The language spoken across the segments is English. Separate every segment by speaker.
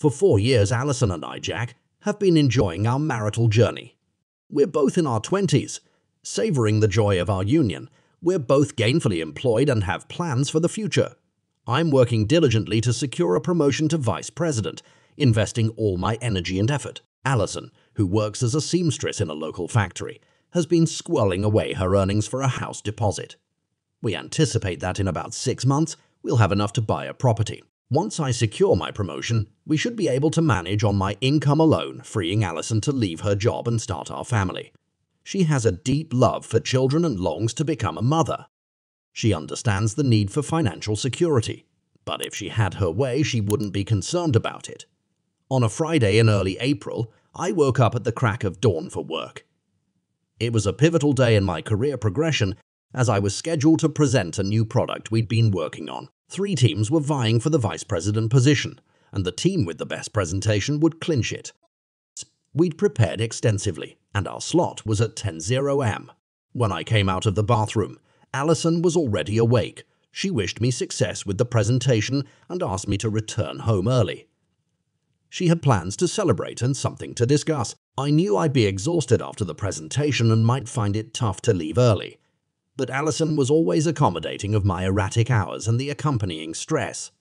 Speaker 1: For 4 years, Alison and I, Jack, have been enjoying our marital journey. We're both in our 20s, savoring the joy of our union. We're both gainfully employed and have plans for the future. I'm working diligently to secure a promotion to vice president, investing all my energy and effort. Alison, who works as a seamstress in a local factory, has been squirreling away her earnings for a house deposit. We anticipate that in about 6 months, we'll have enough to buy a property. Once I secure my promotion, we should be able to manage on my income alone, freeing Alison to leave her job and start our family. She has a deep love for children and longs to become a mother. She understands the need for financial security, but if she had her way, she wouldn't be concerned about it. On a Friday in early April, I woke up at the crack of dawn for work. It was a pivotal day in my career progression as I was scheduled to present a new product we'd been working on. 3 teams were vying for the vice president position, and the team with the best presentation would clinch it. We'd prepared extensively, and our slot was at 10:00 am. When I came out of the bathroom, Alison was already awake. She wished me success with the presentation and asked me to return home early. She had plans to celebrate and something to discuss. I knew I'd be exhausted after the presentation and might find it tough to leave early. But Alison was always accommodating of my erratic hours and the accompanying stress.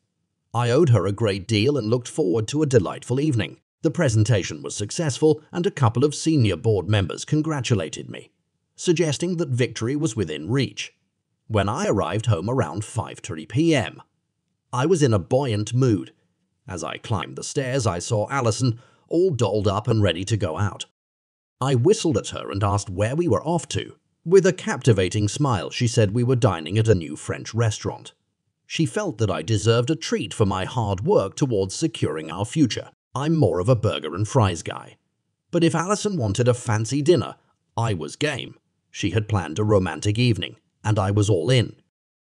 Speaker 1: I owed her a great deal and looked forward to a delightful evening. The presentation was successful and a couple of senior board members congratulated me, suggesting that victory was within reach. When I arrived home around 5:30 p.m., I was in a buoyant mood. As I climbed the stairs, I saw Alison, all dolled up and ready to go out. I whistled at her and asked where we were off to. With a captivating smile, she said we were dining at a new French restaurant. She felt that I deserved a treat for my hard work towards securing our future. I'm more of a burger and fries guy. But if Alison wanted a fancy dinner, I was game. She had planned a romantic evening, and I was all in.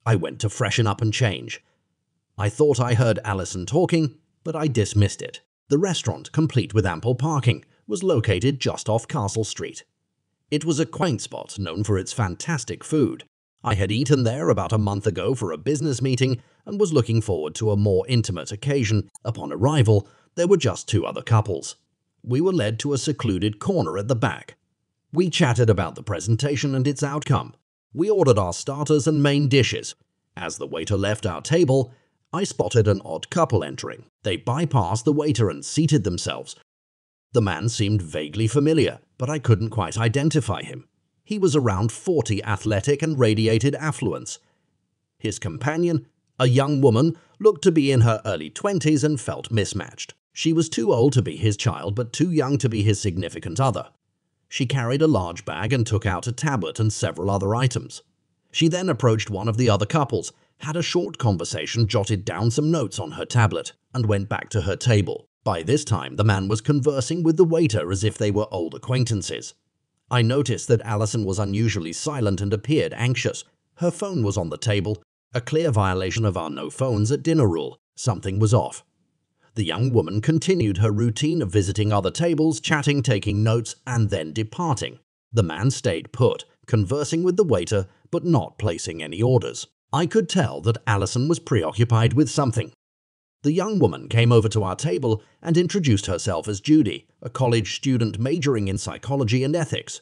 Speaker 1: I went to freshen up and change. I thought I heard Alison talking, but I dismissed it. The restaurant, complete with ample parking, was located just off Castle Street. It was a quaint spot known for its fantastic food. I had eaten there about a month ago for a business meeting and was looking forward to a more intimate occasion. Upon arrival, there were just 2 other couples. We were led to a secluded corner at the back. We chatted about the presentation and its outcome. We ordered our starters and main dishes. As the waiter left our table, I spotted an odd couple entering. They bypassed the waiter and seated themselves. The man seemed vaguely familiar, but I couldn't quite identify him. He was around 40, athletic and radiated affluence. His companion, a young woman, looked to be in her early 20s and felt mismatched. She was too old to be his child, but too young to be his significant other. She carried a large bag and took out a tablet and several other items. She then approached one of the other couples, had a short conversation, jotted down some notes on her tablet, and went back to her table. By this time, the man was conversing with the waiter as if they were old acquaintances. I noticed that Alison was unusually silent and appeared anxious. Her phone was on the table, a clear violation of our no phones at dinner rule. Something was off. The young woman continued her routine of visiting other tables, chatting, taking notes, and then departing. The man stayed put, conversing with the waiter, but not placing any orders. I could tell that Alison was preoccupied with something. The young woman came over to our table and introduced herself as Judy, a college student majoring in psychology and ethics.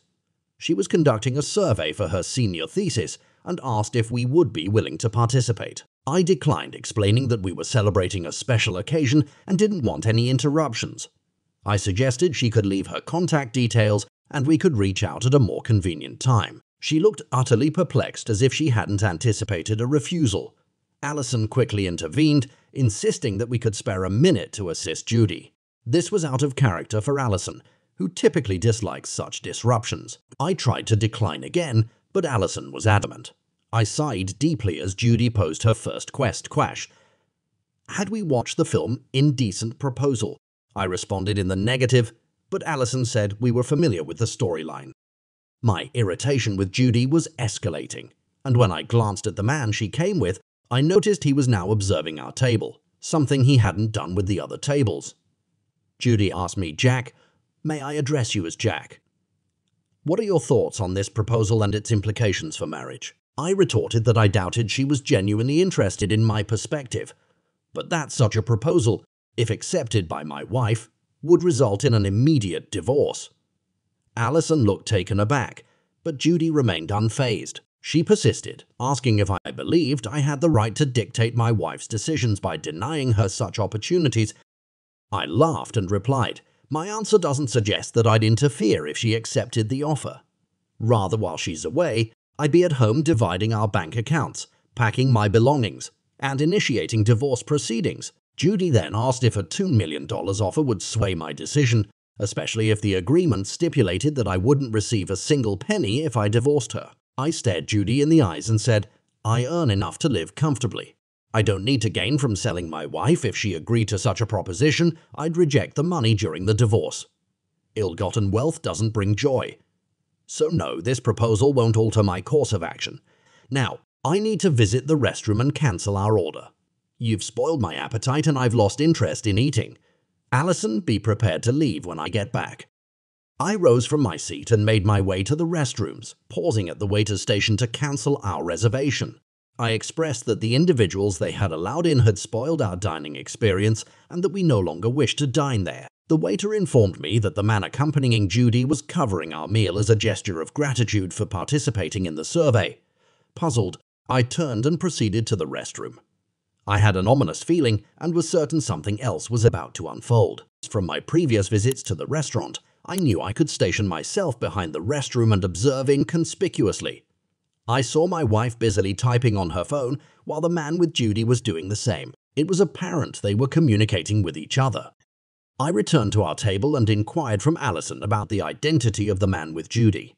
Speaker 1: She was conducting a survey for her senior thesis and asked if we would be willing to participate. I declined, explaining that we were celebrating a special occasion and didn't want any interruptions. I suggested she could leave her contact details and we could reach out at a more convenient time. She looked utterly perplexed, as if she hadn't anticipated a refusal. Alison quickly intervened, insisting that we could spare a minute to assist Judy. This was out of character for Alison, who typically dislikes such disruptions. I tried to decline again, but Alison was adamant. I sighed deeply as Judy posed her first question. Had we watched the film Indecent Proposal? I responded in the negative, but Alison said we were familiar with the storyline. My irritation with Judy was escalating, and when I glanced at the man she came with, I noticed he was now observing our table, something he hadn't done with the other tables. Judy asked me, "Jack, may I address you as Jack? What are your thoughts on this proposal and its implications for marriage?" I retorted that I doubted she was genuinely interested in my perspective, but that such a proposal, if accepted by my wife, would result in an immediate divorce. Alison looked taken aback, but Judy remained unfazed. She persisted, asking if I believed I had the right to dictate my wife's decisions by denying her such opportunities. I laughed and replied, "My answer doesn't suggest that I'd interfere if she accepted the offer. Rather, while she's away, I'd be at home dividing our bank accounts, packing my belongings, and initiating divorce proceedings." Judy then asked if a $2 million offer would sway my decision, especially if the agreement stipulated that I wouldn't receive a single penny if I divorced her. I stared Judy in the eyes and said, "I earn enough to live comfortably. I don't need to gain from selling my wife. If she agreed to such a proposition, I'd reject the money during the divorce. Ill-gotten wealth doesn't bring joy. So no, this proposal won't alter my course of action. Now, I need to visit the restroom and cancel our order. You've spoiled my appetite and I've lost interest in eating. Alison, be prepared to leave when I get back." I rose from my seat and made my way to the restrooms, pausing at the waiter's station to cancel our reservation. I expressed that the individuals they had allowed in had spoiled our dining experience and that we no longer wished to dine there. The waiter informed me that the man accompanying Judy was covering our meal as a gesture of gratitude for participating in the survey. Puzzled, I turned and proceeded to the restroom. I had an ominous feeling and was certain something else was about to unfold. From my previous visits to the restaurant, I knew I could station myself behind the restroom and observe inconspicuously. I saw my wife busily typing on her phone while the man with Judy was doing the same. It was apparent they were communicating with each other. I returned to our table and inquired from Alison about the identity of the man with Judy.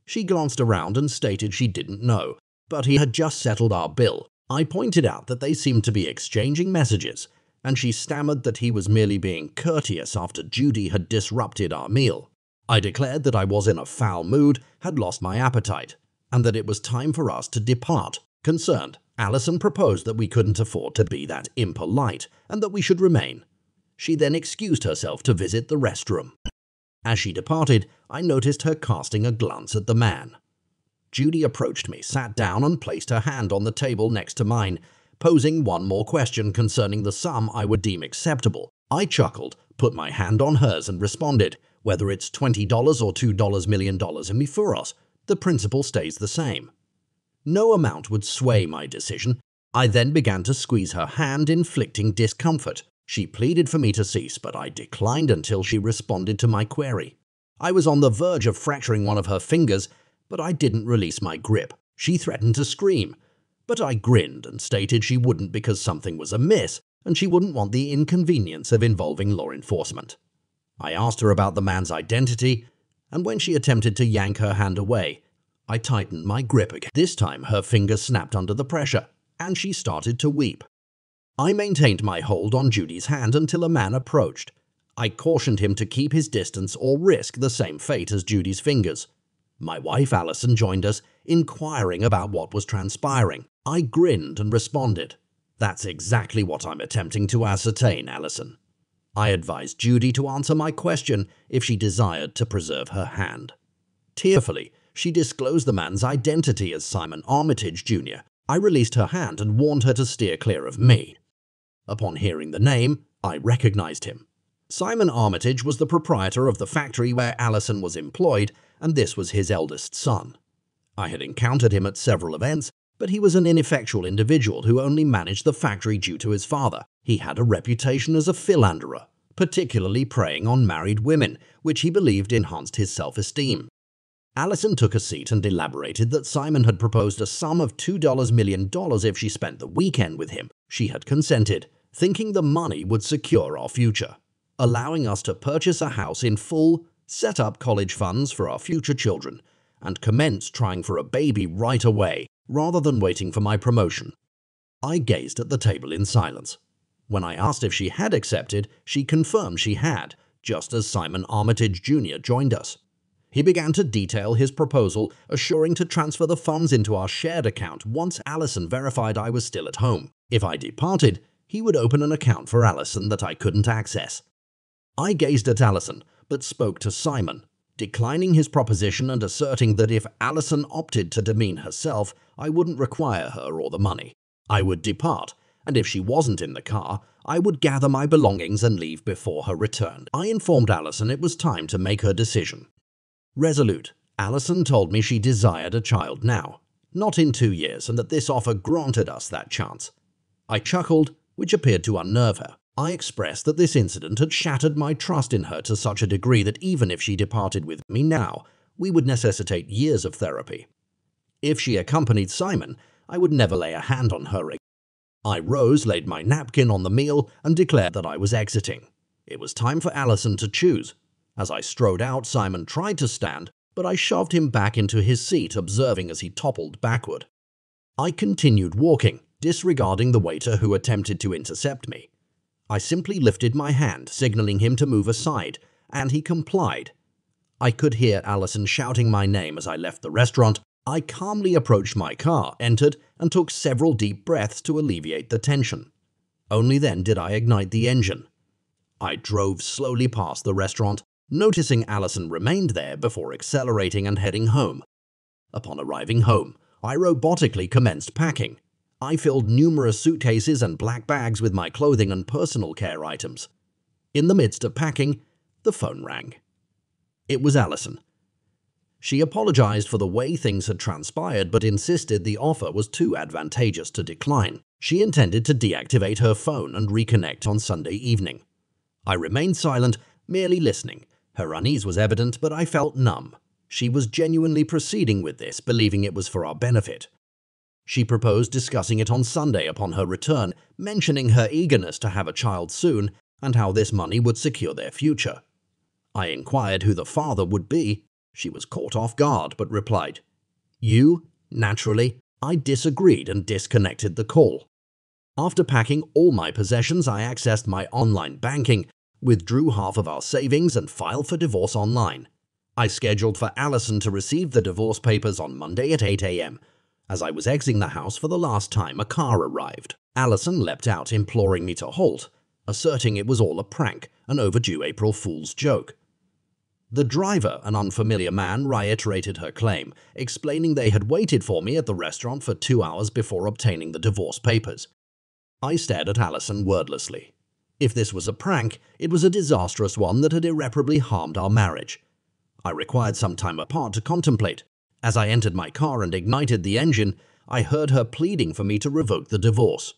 Speaker 1: She glanced around and stated she didn't know, but he had just settled our bill. I pointed out that they seemed to be exchanging messages, and she stammered that he was merely being courteous after Judy had disrupted our meal. I declared that I was in a foul mood, had lost my appetite, and that it was time for us to depart. Concerned, Alison proposed that we couldn't afford to be that impolite, and that we should remain. She then excused herself to visit the restroom. As she departed, I noticed her casting a glance at the man. Judy approached me, sat down, and placed her hand on the table next to mine, posing one more question concerning the sum I would deem acceptable. I chuckled, put my hand on hers, and responded, "Whether it's $20 or $2 million in me furos, the principle stays the same." No amount would sway my decision. I then began to squeeze her hand, inflicting discomfort. She pleaded for me to cease, but I declined until she responded to my query. I was on the verge of fracturing one of her fingers, but I didn't release my grip. She threatened to scream, but I grinned and stated she wouldn't because something was amiss and she wouldn't want the inconvenience of involving law enforcement. I asked her about the man's identity, and when she attempted to yank her hand away, I tightened my grip again. This time her fingers snapped under the pressure, and she started to weep. I maintained my hold on Judy's hand until a man approached. I cautioned him to keep his distance or risk the same fate as Judy's fingers. My wife Alison joined us, inquiring about what was transpiring. I grinned and responded, "That's exactly what I'm attempting to ascertain, Alison." I advised Judy to answer my question if she desired to preserve her hand. Tearfully, she disclosed the man's identity as Simon Armitage, Jr. I released her hand and warned her to steer clear of me. Upon hearing the name, I recognized him. Simon Armitage was the proprietor of the factory where Alison was employed, and this was his eldest son. I had encountered him at several events, but he was an ineffectual individual who only managed the factory due to his father. He had a reputation as a philanderer, particularly preying on married women, which he believed enhanced his self-esteem. Alison took a seat and elaborated that Simon had proposed a sum of $2 million if she spent the weekend with him. She had consented, thinking the money would secure our future, allowing us to purchase a house in full, set up college funds for our future children, and commence trying for a baby right away, rather than waiting for my promotion. I gazed at the table in silence. When I asked if she had accepted, she confirmed she had, just as Simon Armitage Jr. joined us. He began to detail his proposal, assuring to transfer the funds into our shared account once Alison verified I was still at home. If I departed, he would open an account for Alison that I couldn't access. I gazed at Alison, but spoke to Simon, declining his proposition and asserting that if Alison opted to demean herself, I wouldn't require her or the money. I would depart, and if she wasn't in the car, I would gather my belongings and leave before her return. I informed Alison it was time to make her decision. Resolute, Alison told me she desired a child now, not in 2 years, and that this offer granted us that chance. I chuckled, which appeared to unnerve her. I expressed that this incident had shattered my trust in her to such a degree that even if she departed with me now, we would necessitate years of therapy. If she accompanied Simon, I would never lay a hand on her again. I rose, laid my napkin on the meal, and declared that I was exiting. It was time for Alison to choose. As I strode out, Simon tried to stand, but I shoved him back into his seat, observing as he toppled backward. I continued walking, disregarding the waiter who attempted to intercept me. I simply lifted my hand, signaling him to move aside, and he complied. I could hear Alison shouting my name as I left the restaurant. I calmly approached my car, entered, and took several deep breaths to alleviate the tension. Only then did I ignite the engine. I drove slowly past the restaurant, noticing Alison remained there before accelerating and heading home. Upon arriving home, I robotically commenced packing. I filled numerous suitcases and black bags with my clothing and personal care items. In the midst of packing, the phone rang. It was Alison. She apologized for the way things had transpired, but insisted the offer was too advantageous to decline. She intended to deactivate her phone and reconnect on Sunday evening. I remained silent, merely listening. Her unease was evident, but I felt numb. She was genuinely proceeding with this, believing it was for our benefit. She proposed discussing it on Sunday upon her return, mentioning her eagerness to have a child soon and how this money would secure their future. I inquired who the father would be. She was caught off guard, but replied, "You?" Naturally, I disagreed and disconnected the call. After packing all my possessions, I accessed my online banking, withdrew half of our savings, and filed for divorce online. I scheduled for Alison to receive the divorce papers on Monday at 8 a.m. As I was exiting the house for the last time, a car arrived. Alison leapt out, imploring me to halt, asserting it was all a prank, an overdue April Fool's joke. The driver, an unfamiliar man, reiterated her claim, explaining they had waited for me at the restaurant for 2 hours before obtaining the divorce papers. I stared at Alison wordlessly. If this was a prank, it was a disastrous one that had irreparably harmed our marriage. I required some time apart to contemplate. As I entered my car and ignited the engine, I heard her pleading for me to revoke the divorce.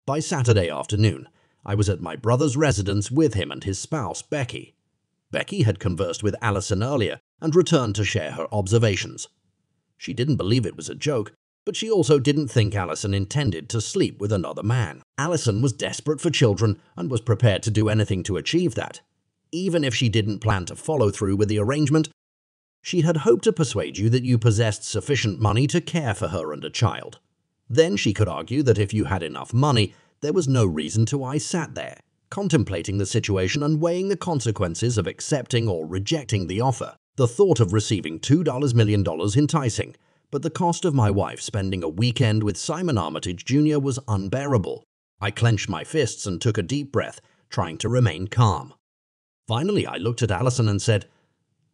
Speaker 1: By Saturday afternoon, I was at my brother's residence with him and his spouse, Becky. Becky had conversed with Alison earlier and returned to share her observations. She didn't believe it was a joke, but she also didn't think Alison intended to sleep with another man. Alison was desperate for children and was prepared to do anything to achieve that. Even if she didn't plan to follow through with the arrangement, she had hoped to persuade you that you possessed sufficient money to care for her and a child. Then she could argue that if you had enough money, there was no reason to I sat there, contemplating the situation and weighing the consequences of accepting or rejecting the offer. The thought of receiving $2 million enticing, but the cost of my wife spending a weekend with Simon Armitage Jr. was unbearable. I clenched my fists and took a deep breath, trying to remain calm. Finally, I looked at Alison and said,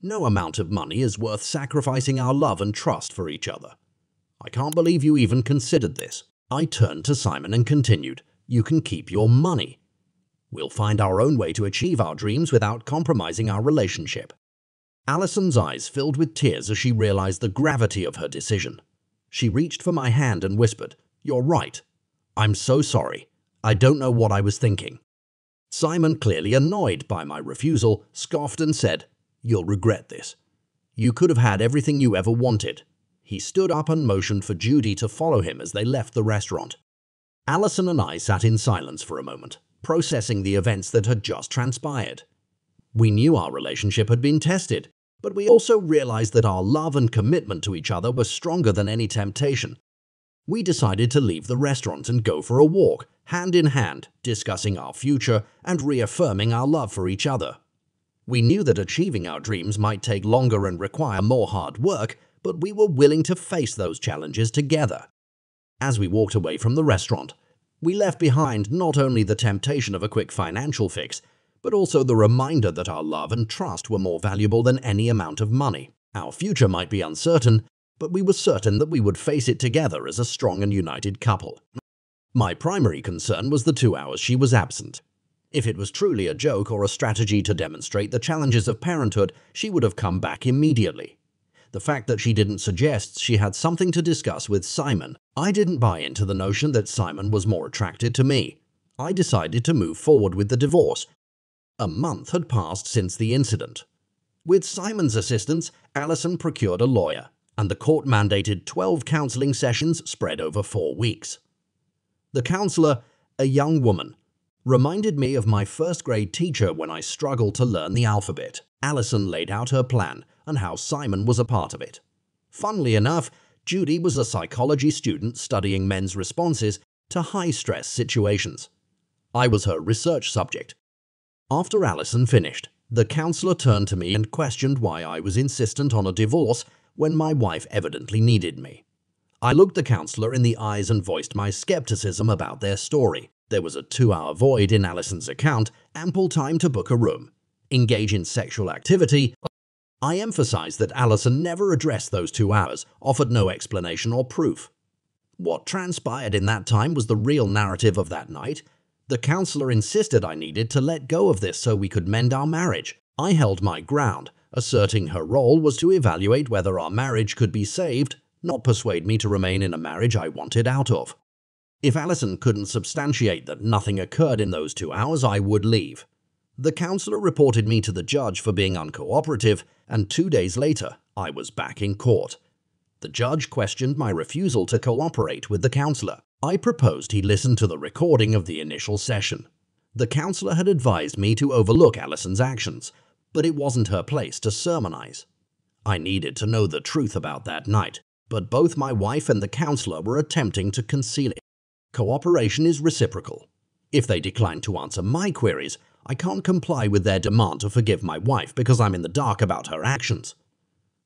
Speaker 1: "No amount of money is worth sacrificing our love and trust for each other. I can't believe you even considered this." I turned to Simon and continued, "You can keep your money. We'll find our own way to achieve our dreams without compromising our relationship." Alison's eyes filled with tears as she realized the gravity of her decision. She reached for my hand and whispered, "You're right. I'm so sorry. I don't know what I was thinking." Simon, clearly annoyed by my refusal, scoffed and said, "You'll regret this. You could have had everything you ever wanted." He stood up and motioned for Judy to follow him as they left the restaurant. Alison and I sat in silence for a moment, processing the events that had just transpired. We knew our relationship had been tested, but we also realized that our love and commitment to each other were stronger than any temptation. We decided to leave the restaurant and go for a walk, hand in hand, discussing our future and reaffirming our love for each other. We knew that achieving our dreams might take longer and require more hard work, but we were willing to face those challenges together. As we walked away from the restaurant, we left behind not only the temptation of a quick financial fix, but also the reminder that our love and trust were more valuable than any amount of money. Our future might be uncertain, but we were certain that we would face it together as a strong and united couple. My primary concern was the 2 hours she was absent. If it was truly a joke or a strategy to demonstrate the challenges of parenthood, she would have come back immediately. The fact that she didn't suggest she had something to discuss with Simon, I didn't buy into the notion that Simon was more attracted to me. I decided to move forward with the divorce. A month had passed since the incident. With Simon's assistance, Alison procured a lawyer, and the court-mandated 12 counseling sessions spread over 4 weeks. The counselor, a young woman, reminded me of my first-grade teacher when I struggled to learn the alphabet. Alison laid out her plan and how Simon was a part of it. Funnily enough, Judy was a psychology student studying men's responses to high-stress situations. I was her research subject. After Alison finished, the counselor turned to me and questioned why I was insistent on a divorce when my wife evidently needed me. I looked the counselor in the eyes and voiced my skepticism about their story. There was a 2-hour void in Alison's account, ample time to book a room, engage in sexual activity. I emphasized that Alison never addressed those 2 hours, offered no explanation or proof. What transpired in that time was the real narrative of that night. The counselor insisted I needed to let go of this so we could mend our marriage. I held my ground, asserting her role was to evaluate whether our marriage could be saved, not persuade me to remain in a marriage I wanted out of. If Alison couldn't substantiate that nothing occurred in those 2 hours, I would leave. The counselor reported me to the judge for being uncooperative, and 2 days later, I was back in court. The judge questioned my refusal to cooperate with the counselor. I proposed he listen to the recording of the initial session. The counselor had advised me to overlook Alison's actions, but it wasn't her place to sermonize. I needed to know the truth about that night, but both my wife and the counselor were attempting to conceal it. Cooperation is reciprocal. If they decline to answer my queries, I can't comply with their demand to forgive my wife because I'm in the dark about her actions.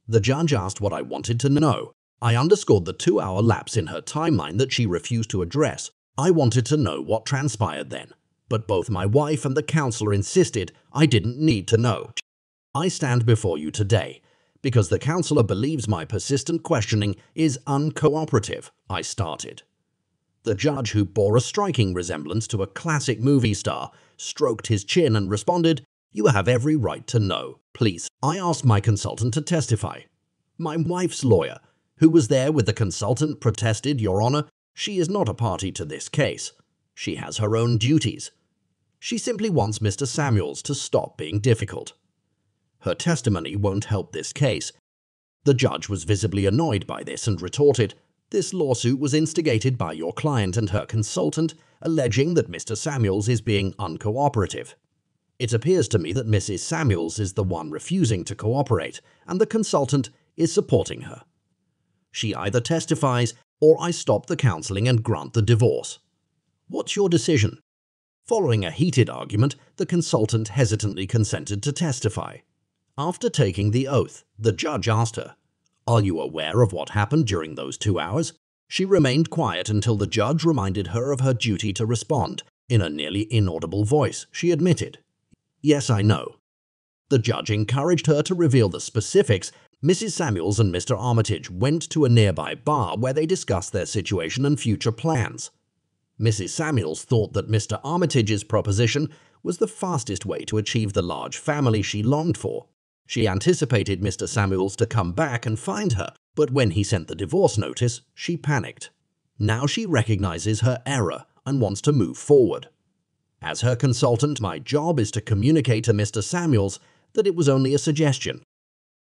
Speaker 1: The judge asked what I wanted to know. I underscored the 2-hour lapse in her timeline that she refused to address. I wanted to know what transpired then, but both my wife and the counselor insisted I didn't need to know. I stand before you today because the counselor believes my persistent questioning is uncooperative. I started. The judge, who bore a striking resemblance to a classic movie star, stroked his chin and responded, "You have every right to know. Please." I asked my consultant to testify. My wife's lawyer, who was there with the consultant, protested, "Your Honor, she is not a party to this case. She has her own duties. She simply wants Mr. Samuels to stop being difficult. Her testimony won't help this case." The judge was visibly annoyed by this and retorted, "This lawsuit was instigated by your client and her consultant, alleging that Mr. Samuels is being uncooperative. It appears to me that Mrs. Samuels is the one refusing to cooperate, and the consultant is supporting her. She either testifies or I stop the counseling and grant the divorce. What's your decision?" Following a heated argument, the consultant hesitantly consented to testify. After taking the oath, the judge asked her, "Are you aware of what happened during those 2 hours?" She remained quiet until the judge reminded her of her duty to respond. In a nearly inaudible voice, she admitted, "Yes, I know." The judge encouraged her to reveal the specifics. Mrs. Samuels and Mr. Armitage went to a nearby bar where they discussed their situation and future plans. Mrs. Samuels thought that Mr. Armitage's proposition was the fastest way to achieve the large family she longed for. She anticipated Mr. Samuels to come back and find her, but when he sent the divorce notice, she panicked. Now she recognizes her error and wants to move forward. As her consultant, my job is to communicate to Mr. Samuels that it was only a suggestion.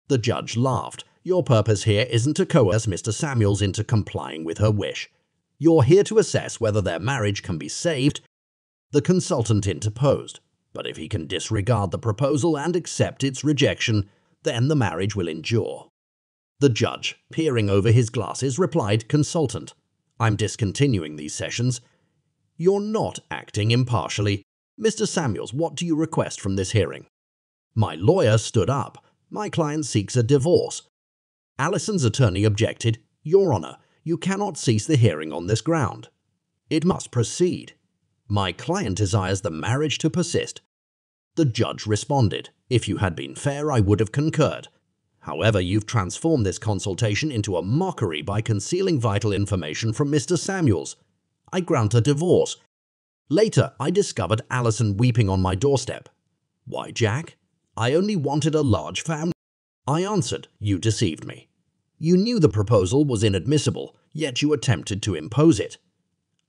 Speaker 1: The judge laughed. "Your purpose here isn't to coerce Mr. Samuels into complying with her wish. You're here to assess whether their marriage can be saved." The consultant interposed, "But if he can disregard the proposal and accept its rejection, then the marriage will endure." The judge, peering over his glasses, replied, "Consultant, I'm discontinuing these sessions. You're not acting impartially. Mr. Samuels, what do you request from this hearing?" My lawyer stood up. "My client seeks a divorce." Alison's attorney objected, "Your Honor, you cannot cease the hearing on this ground. It must proceed. My client desires the marriage to persist." The judge responded, "If you had been fair, I would have concurred. However, you've transformed this consultation into a mockery by concealing vital information from Mr. Samuels. I grant a divorce. Later, I discovered Alison weeping on my doorstep. Why, Jack? I only wanted a large family. I answered, you deceived me. You knew the proposal was inadmissible, yet you attempted to impose it.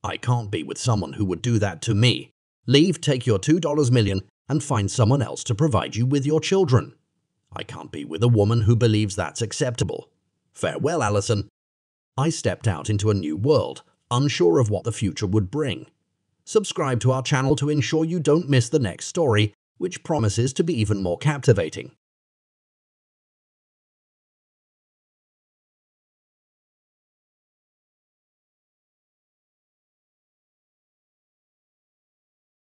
Speaker 1: I can't be with someone who would do that to me. Leave, take your $2 million, and find someone else to provide you with your children. I can't be with a woman who believes that's acceptable. Farewell, Alison. I stepped out into a new world, unsure of what the future would bring. Subscribe to our channel to ensure you don't miss the next story, which promises to be even more captivating.